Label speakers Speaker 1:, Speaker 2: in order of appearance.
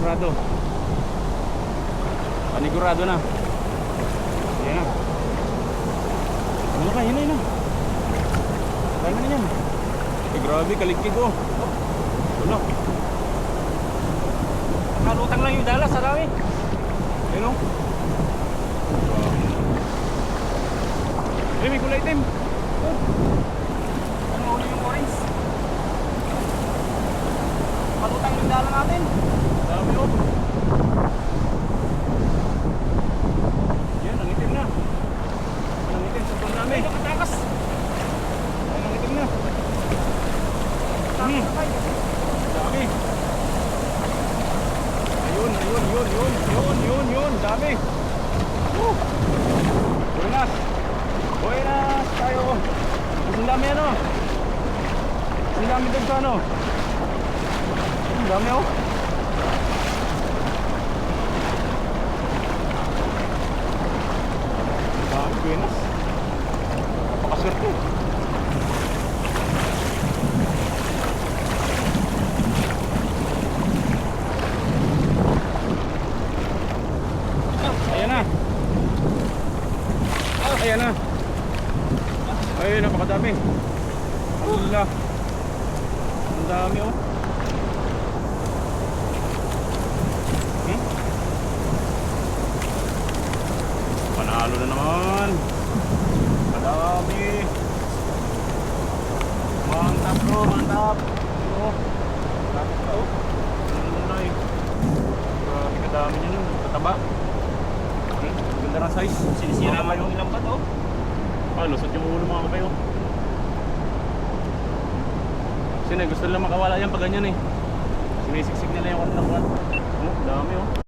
Speaker 1: Panigurado. Panigurado na. Ayan na. Ano ka? Yun na, yun na. Dami na yan. Eh, grabe, kaligkig oh. Ano?
Speaker 2: Kalutang lang yung dalas, sarami.
Speaker 1: Ayun oh. Eh, may kulay itim. Oh.
Speaker 2: Ano ulo yung orange? Kalutang yung dala natin.
Speaker 1: Dami oh. Yan, ang itim na. Ang itim sa tuwan namin.
Speaker 2: Ay, nakatakas.
Speaker 1: Ang itim na. Dami. Ayun. Dami. Buenas. Buenas tayo. Ang dami ano. Ang dami dun sa ano. Ang dami oh. Dami, buenas. Napakaswerte. Ayan na. Ayan na. Ayun, napakadami. Alhamdulillah. Ang dami oh. Panalo na naman. Madami. Mantap bro, mantap. Oh. Mantap ka oh. Nanay. Grabe kadami niya nun. Kataba. Ganda ng size.
Speaker 2: Sinisira man yung ilang bato.
Speaker 1: Ah, lusot yung ulo mga kabayo. Kasi gusto nila makawala yan pag ganyan eh. Sinisiksik nila yung kanilang buwan. Oh, dami oh.